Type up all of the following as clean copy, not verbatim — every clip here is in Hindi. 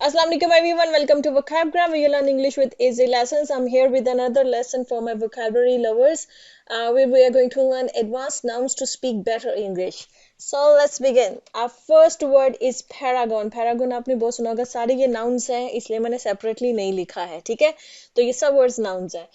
Assalamu alaikum everyone. Welcome to Vocabgram where you learn English with easy lessons. I'm here with another lesson for my vocabulary lovers. Where we are going to learn advanced nouns to speak better English. So let's begin. Our first word is paragon. Paragon आपने बहुत सुना होगा. सारे ये nouns हैं इसलिए मैंने separately नहीं लिखा है. ठीक है, तो ये सब words nouns हैं.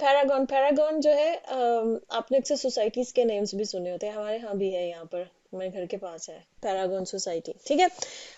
Paragon जो है आपने अक्सर societies के names भी सुने होते हैं. हमारे यहाँ भी है, यहाँ पर मेरे घर के पास है पैरागन सोसाइटी. ठीक है,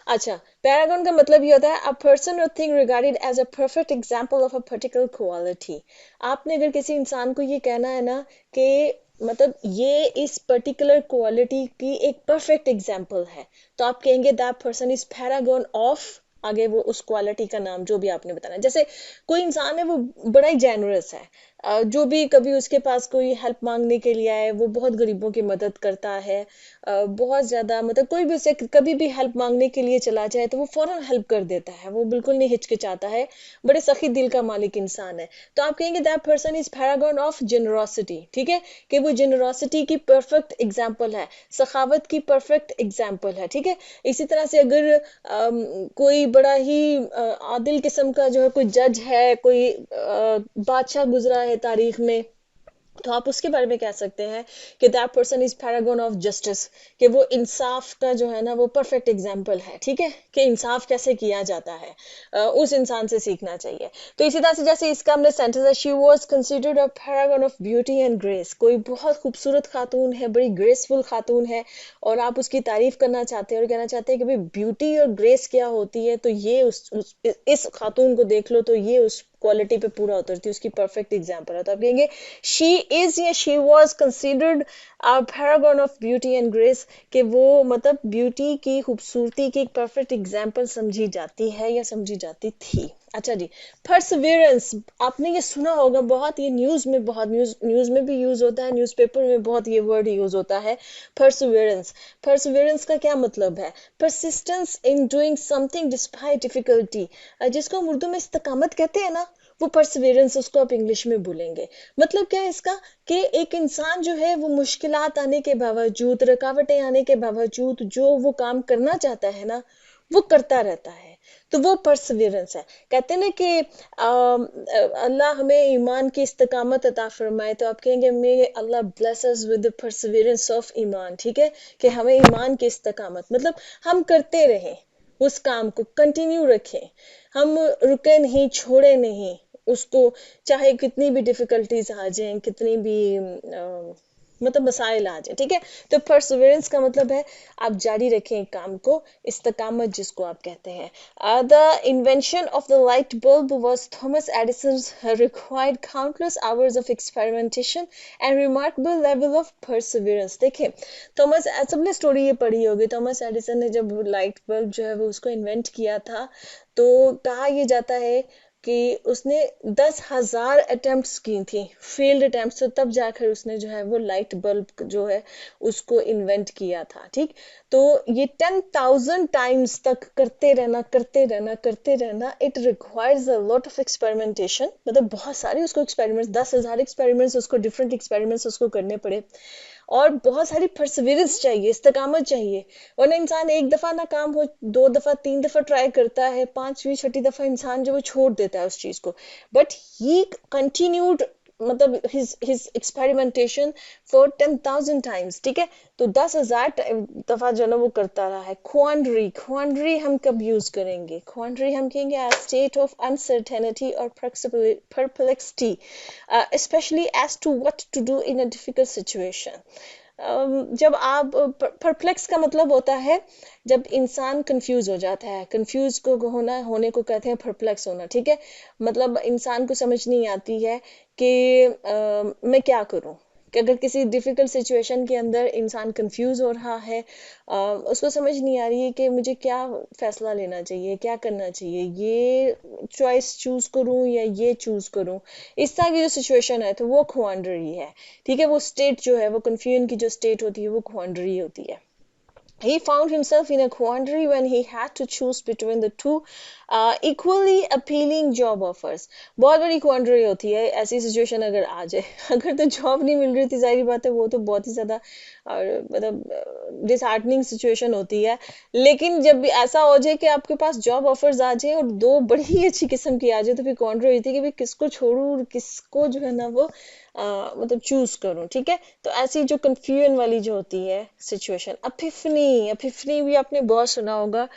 अच्छा, पैरागन का मतलब ये होता है अ पर्सन और thing regarded as a perfect example of a particular quality. आपने अगर किसी इंसान को ये कहना है ना कि मतलब ये इस पर्टिकुलर क्वालिटी की एक परफेक्ट एग्जांपल है, तो आप कहेंगे that person is paragon of, आगे वो उस क्वालिटी का नाम जो भी आपने बताना. जैसे कोई इंसान है वो बड़ा ही जेनरस है, जो भी कभी उसके पास कोई हेल्प मांगने के लिए आए वो बहुत गरीबों की मदद करता है. बहुत ज्यादा मतलब कोई भी उसे कभी भी हेल्प मांगने के लिए चला जाए तो वो फौरन हेल्प कर देता है, वो बिल्कुल नहीं हिचकिचाता है, बड़े सखी दिल का मालिक इंसान है. तो आप कहेंगे that person is paragon of generosity. ठीक है, कि वो जेनरोसिटी की परफेक्ट एग्जाम्पल है, सखावत की परफेक्ट एग्जाम्पल है. ठीक है, इसी तरह से अगर कोई बड़ा ही आदिल किस्म का जो है कोई जज है, कोई बादशाह गुजरा है तारीख में, तो आप उसके बारे में कह सकते हैं कि that person is paragon of justice, कि वो इंसाफ का जो है ना वो परफेक्ट एग्जाम्पल है. ठीक है, कि इंसाफ कैसे किया जाता है, उस इंसान से सीखना चाहिए. तो इसी तरह से जैसे इसका हमने सेंटेंस है, she was considered a paragon of beauty and grace. कोई बहुत खूबसूरत खातून है, बड़ी ग्रेसफुल खातून है, और आप उसकी तारीफ करना चाहते हैं और कहना चाहते हैं कि भाई ब्यूटी और ग्रेस क्या होती है, तो ये इस खातून को देख लो, तो ये उस क्वालिटी पे पूरा उतरती है, उसकी परफेक्ट एग्जाम्पल है. तो आप कहेंगे शी इज या she was considered a paragon of beauty and grace, कि वो मतलब ब्यूटी की खूबसूरती की एक परफेक्ट एग्जाम्पल समझी जाती है या समझी जाती थी. अच्छा जी, परसवेरेंस आपने ये सुना होगा बहुत, ये न्यूज में बहुत, न्यूज में भी यूज होता है, न्यूज़पेपर में बहुत ये वर्ड यूज होता है परसवेरेंस. परसवेरेंस का क्या मतलब है? Persistence in doing something despite difficulty. जिसको हम उर्दू में इस्तकामत कहते हैं ना, वो परसवेरेंस उसको आप इंग्लिश में बोलेंगे. मतलब क्या है इसका, कि एक इंसान जो है वो मुश्किलात आने के बावजूद, रुकावटें आने के बावजूद जो वो काम करना चाहता है ना, वो करता रहता है, तो वो परसवेरेंस है. कहते हैं ना कि अल्लाह हमें ईमान की इस्तकामत अता फरमाए, तो आप कहेंगे may Allah bless us with the perseverance of ईमान. ठीक है, कि हमें ईमान की इस्तकामत मतलब हम करते रहें, उस काम को कंटिन्यू रखें, हम रुके नहीं, छोड़े नहीं उसको, चाहे कितनी भी डिफिकल्टीज आ जाएं, कितनी भी मतलब मसाइल आ जाए. ठीक है, तो परसवेरेंस का मतलब है आप जारी रखें काम को, इस्तकामत जिसको आप कहते हैं. The invention of the light bulb was Thomas Edison required countless hours of experimentation and remarkable level of Perseverance. देखिए, थॉमस, सबने स्टोरी ये पढ़ी होगी, थॉमस एडिसन ने जब लाइट बल्ब जो है वो उसको इन्वेंट किया था, तो कहा यह जाता है कि उसने 10,000 अटेम्प्ट्स की थी, फेल्ड अटेम्प्ट्स, तो तब जाकर उसने जो है वो लाइट बल्ब जो है उसको इन्वेंट किया था. ठीक, तो ये 10,000 टाइम्स तक करते रहना, करते रहना, करते रहना, it requires a lot of experimentation. मतलब बहुत सारे उसको एक्सपेरिमेंट्स, 10,000 एक्सपेरिमेंट्स उसको, डिफरेंट एक्सपेरिमेंट्स उसको करने पड़े, और बहुत सारी परसिवियरेंस चाहिए, इस्तकामत चाहिए. वरना इंसान एक दफा ना काम हो, दो दफा, तीन दफा ट्राई करता है, पांचवी छठी दफा इंसान जो वो छोड़ देता है उस चीज को. बट ही कंटिन्यूड, मतलब हिज एक्सपेरिमेंटेशन फॉर 10,000 टाइम्स. ठीक है, तो 10,000 दफा जो है ना वो करता रहा है. क्वांडरी, क्वांडरी हम कब यूज करेंगे? क्वांडरी हम कहेंगे a state of uncertainty or perplexity, especially as to what to do in a difficult situation. जब आप, परप्लेक्स का मतलब होता है जब इंसान कंफ्यूज हो जाता है, कंफ्यूज को होना, होने को कहते हैं परप्लेक्स होना. ठीक है, मतलब इंसान को समझ नहीं आती है कि मैं क्या करूं, कि अगर किसी डिफिकल्ट सिचुएशन के अंदर इंसान कंफ्यूज हो रहा है, उसको समझ नहीं आ रही है कि मुझे क्या फैसला लेना चाहिए, क्या करना चाहिए, ये चॉइस चूज करूं या ये चूज करूं, इस तरह की जो सिचुएशन है, तो वो क्वांडरी है. ठीक है, वो स्टेट जो है, वो कंफ्यूजन की जो स्टेट होती है वो क्वांडरी होती है. He found himself in a quandary when he had to choose between the two equally appealing job offers. बहुत बड़ी quandary होती है ऐसी सिचुएशन अगर आ जाए अगर तो जॉब नहीं मिल रही थी जाहिर बात है वो तो बहुत ही ज्यादा मतलब डिसहार्टनिंग सिचुएशन होती है लेकिन जब भी ऐसा हो जाए कि आपके पास जॉब ऑफर्स आ जाए और दो बड़ी ही अच्छी किस्म की आ जाए तो फिर quandary होती है कि भाई किसको छोड़ूं और किसको जो है ना वो मतलब चूज करूं ठीक है तो ऐसी जो कंफ्यूजन वाली जो होती है सिचुएशन एपिफनी एपिफनी भी आपने बहुत सुना होगा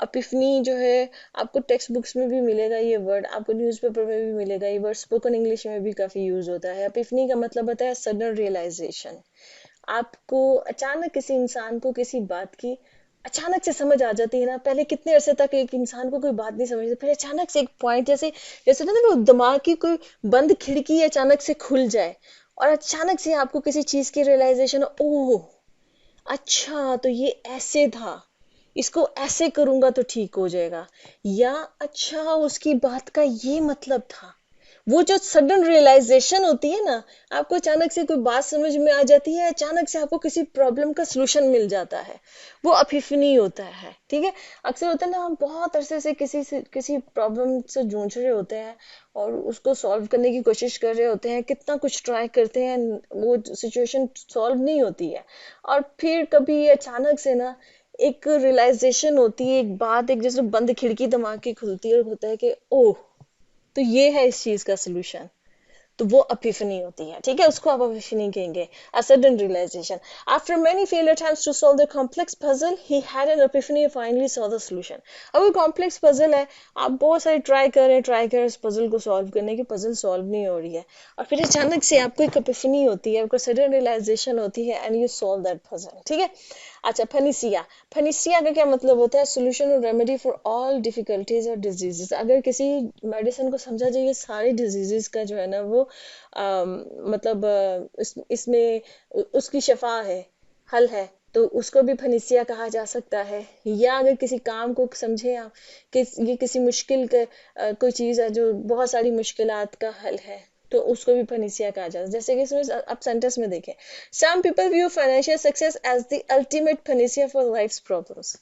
एपिफनी जो है आपको टेक्स्ट बुक्स में भी मिलेगा ये वर्ड आपको न्यूज़पेपर में भी मिलेगा ये वर्ड स्पोकन इंग्लिश में भी काफी यूज होता है एपिफनी का मतलब होता है सडन रियलाइजेशन आपको अचानक किसी इंसान को किसी बात की अचानक से समझ आ जाती है ना पहले कितने अरसे तक एक इंसान को कोई बात नहीं समझती फिर अचानक से एक पॉइंट जैसे जैसे ना वो दिमाग की कोई बंद खिड़की अचानक से खुल जाए और अचानक से आपको किसी चीज की रियलाइजेशन ओह अच्छा तो ये ऐसे था इसको ऐसे करूंगा तो ठीक हो जाएगा या अच्छा उसकी बात का ये मतलब था वो जो सडन रियलाइजेशन होती है ना आपको अचानक से कोई बात समझ में आ जाती है अचानक से आपको किसी प्रॉब्लम का सलूशन मिल जाता है वो अपिफनी होता है ठीक है अक्सर होता है ना हम बहुत अरसे से किसी प्रॉब्लम से जूझ रहे होते हैं और उसको सॉल्व करने की कोशिश कर रहे होते हैं कितना कुछ ट्राई करते हैं वो सिचुएशन सॉल्व नहीं होती है और फिर कभी अचानक से ना एक रियलाइजेशन होती है एक बात एक जैसे बंद खिड़की दिमाग की खुलती है और होता है कि ओह तो ये है इस चीज का सोल्यूशन तो वो epiphany होती है ठीक है उसको आप epiphany कहेंगे a sudden realization after many failed attempts to solve the complex puzzle he had an epiphany and finally saw the solution अब वो complex puzzle है आप बहुत सारे ट्राई करें इस पजल को सॉल्व करने की पजल सॉल्व नहीं हो रही है और फिर अचानक से आपको एक epiphany होती है आपको sudden realization होती है and you solve that puzzle ठीक है अच्छा फनीसिया फनीसिया का क्या मतलब होता है सोल्यूशन और रेमेडी फॉर ऑल डिफिकल्टीज और डिजीजेस अगर किसी मेडिसिन को समझा जाए ये सारी डिजीजेस का जो है ना वो मतलब इसमें उसकी शफा है हल है तो उसको भी फनीसिया कहा जा सकता है या अगर किसी काम को समझे आप कि ये किसी मुश्किल का कोई चीज है जो बहुत सारी मुश्किलात का हल है तो उसको भी फनीसिया कहा जाता है जैसे कि इसमें आप सेंटेंस में देखें some people view financial success as the ultimate panacea for life's problems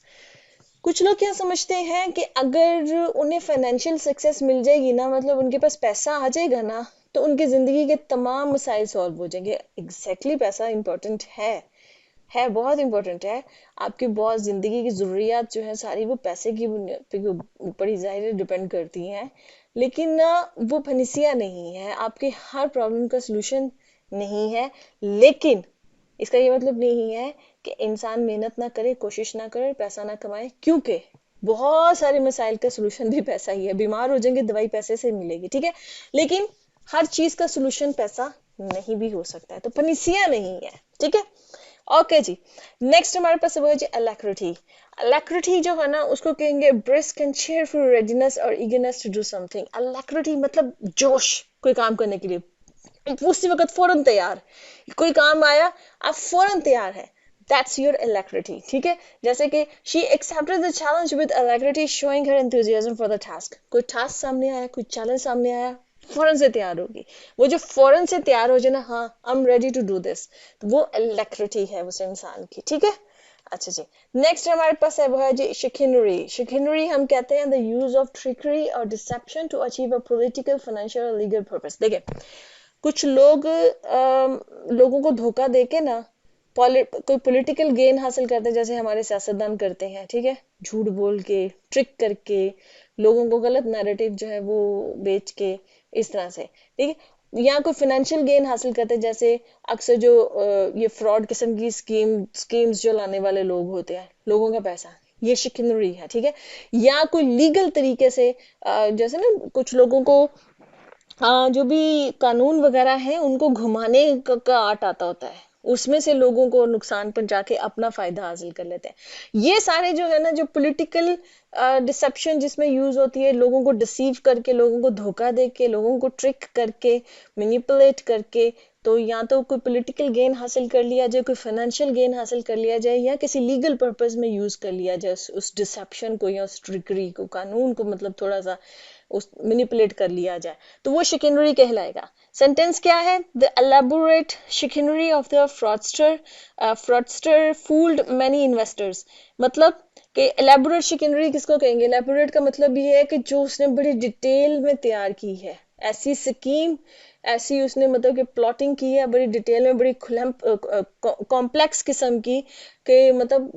कुछ लोग क्या समझते हैं कि अगर उन्हें फाइनेंशियल सक्सेस मिल जाएगी ना मतलब उनके पास पैसा आ जाएगा ना तो उनकी जिंदगी के तमाम मसाइल सॉल्व हो जाएंगे एग्जैक्टली पैसा इंपॉर्टेंट है बहुत इंपॉर्टेंट है आपकी बहुत जिंदगी की जरूरियात जो है सारी वो पैसे की ऊपर ही जाहिर डिपेंड करती हैं लेकिन ना वो फनीसिया नहीं है आपके हर प्रॉब्लम का सलूशन नहीं है लेकिन इसका ये मतलब नहीं है कि इंसान मेहनत ना करे कोशिश ना करे पैसा ना कमाए क्योंकि बहुत सारे मसाइल का सलूशन भी पैसा ही है बीमार हो जाएंगे दवाई पैसे से मिलेगी ठीक है लेकिन हर चीज का सलूशन पैसा नहीं भी हो सकता है तो फनीसिया नहीं है ठीक है ओके जी नेक्स्ट हमारे पास वो है जी अलैक्रिटी अलैक्रिटी जो है ना उसको कहेंगे ब्रिस्क एंड चीयरफुल रेडीनेस और ईगरनेस टू डू समथिंग अलैक्रिटी मतलब जोश कोई काम करने के लिए उसी वक्त फौरन तैयार कोई काम आया आप फौरन तैयार है दैट्स योर alacrity ठीक है जैसे कि she accepted the challenge with alacrity showing her enthusiasm for the task कोई टास्क सामने आया कोई चैलेंज सामने आया फौरन से तैयार होगी वो जो फौरन से तैयार हो जाए ना हाँ I am ready to do this तो वो alacrity है उस इंसान की ठीक है अच्छा जी नेक्स्ट हमारे पास है वो है जी शिखिनरी शिखिनरी हम कहते हैं द यूज ऑफ ट्रिकरी और deception to achieve a political financial और लीगल पर्पस देखिए कुछ लोग लोगों को धोखा देके ना कोई पॉलिटिकल गेन हासिल करते हैं जैसे हमारे सियासतदान करते हैं ठीक है झूठ बोल के ट्रिक करके लोगों को गलत नैरेटिव जो है वो बेच के इस तरह से ठीक है या कोई फाइनेंशियल गेन हासिल करते हैं जैसे अक्सर जो ये फ्रॉड किस्म की स्कीम्स जो लाने वाले लोग होते हैं लोगों का पैसा ये शिकनरी है ठीक है या कोई लीगल तरीके से जैसे ना कुछ लोगों को जो भी कानून वगैरह है उनको घुमाने का आर्ट आता होता है उसमें से लोगों को नुकसान पहुंचा के अपना फायदा हासिल कर लेते हैं ये सारे जो है ना जो पॉलिटिकल डिसेप्शन जिसमें यूज होती है लोगों को डिसीव करके लोगों को धोखा दे के लोगों को ट्रिक करके मैनिपुलेट करके तो या तो कोई पॉलिटिकल गेन हासिल कर लिया जाए, कोई फाइनेंशियल गेन हासिल कर लिया जाए, या किसी लीगल पर्पस में यूज कर लिया जाए उस डिसेप्शन को या उस ट्रिकरी को, कानून को मतलब थोड़ा सा उस मैनिपुलेट कर लिया जाए, तो वो शिकनरी कहलाएगा। सेंटेंस क्या है? The elaborate chicanery of the fraudster fooled many investors. मतलब कि एलेबोरेट शिकनरी किसको कहेंगे? एलेबोरेट का मतलब ये है कि जो उसने बड़ी डिटेल में तैयार की है, ऐसी स्कीम, ऐसी उसने मतलब कि प्लॉटिंग की है बड़ी डिटेल में, बड़ी खुलम कॉम्प्लेक्स किस्म की, कि मतलब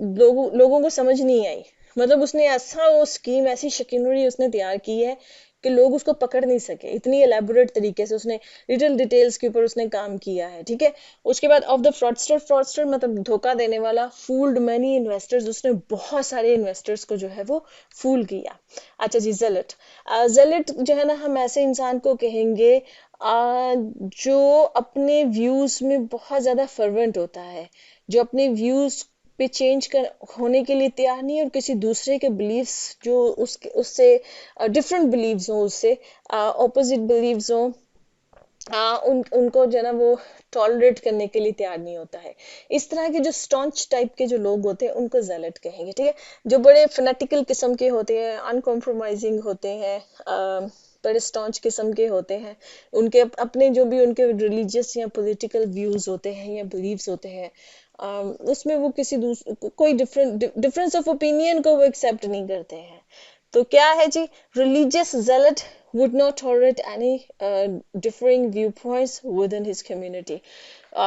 लोगों को समझ नहीं आई। मतलब उसने ऐसा वो स्कीम, ऐसी शिकनरी उसने तैयार की है कि लोग उसको पकड़ नहीं सके, इतनी एलेबोरेट तरीके से उसने डिटेल डिटेल्स के ऊपर उसने काम किया है, ठीक है। उसके बाद ऑफ द फ्रॉडस्टर, फ्रॉडस्टर मतलब धोखा देने वाला, फूल्ड मैनी इन्वेस्टर्स, उसने बहुत सारे इन्वेस्टर्स को जो है वो फूल किया। अच्छा जी, जेलट। जेलट जो है ना, हम ऐसे इंसान को कहेंगे जो अपने व्यूज में बहुत ज्यादा फर्वेंट होता है, जो अपने व्यूज पे चेंज कर होने के लिए तैयार नहीं है, और किसी दूसरे के बिलीव्स जो उससे डिफरेंट बिलीव्स हो, उससे ऑपोजिट बिलीव्स हो, उनको जो है ना वो टॉलरेट करने के लिए तैयार नहीं होता है। इस तरह के जो स्टॉन्च टाइप के जो लोग होते हैं उनको जेलट कहेंगे, ठीक है। जो बड़े फनेटिकल किस्म के होते हैं, अनकॉम्प्रोमाइजिंग होते हैं, बड़े स्टॉन्च किस्म के होते हैं, उनके अपने जो भी उनके रिलीजियस या पॉलिटिकल व्यूज होते हैं या बिलीव्स होते हैं, उसमें वो किसी कोई डिफरेंस ऑफ ओपिनियन को वो एक्सेप्ट नहीं करते हैं। तो क्या है जी? Religious zealot would not tolerate any differing viewpoints within his community.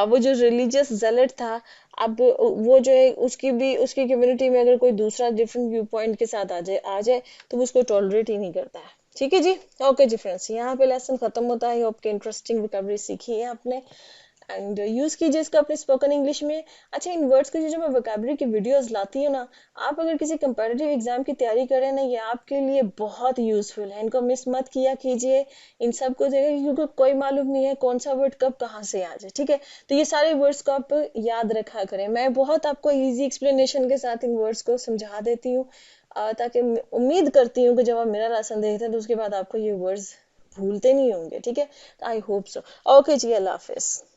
वो जो रिलीजियस zealot था, अब वो जो है उसकी कम्युनिटी में अगर कोई दूसरा डिफरेंट व्यू पॉइंट के साथ आ जाए तो वो उसको टॉलरेट ही नहीं करता है। ठीक है जी, ओके जी फ्रेंड्स, यहाँ पे लेसन खत्म होता है। होप के इंटरेस्टिंग वोकैबुलरी सीखी है आपने, एंड यूज कीजिए इसका अपने स्पोकन इंग्लिश में। अच्छा, इन वर्ड्स की जो मैं वोकैबुलरी की वीडियोस लाती हूँ ना, आप अगर किसी कंपैरेटिव एग्जाम की तैयारी करें ना, ये आपके लिए बहुत यूजफुल है। इनको मिस मत किया कीजिए इन सब को जगह, क्योंकि कोई मालूम नहीं है कौन सा वर्ड कब कहाँ से आ जाए, ठीक है। तो ये सारे वर्ड्स को आप याद रखा करें। मैं बहुत आपको इजी एक्सप्लेनेशन के साथ इन वर्ड्स को समझा देती हूँ, ताकि उम्मीद करती हूँ कि जब आप मेरा लेसन देखते हैं तो उसके बाद आपको ये वर्ड्स भूलते नहीं होंगे, ठीक है। I hope so. ओके जी, अल्लाह हाफिज।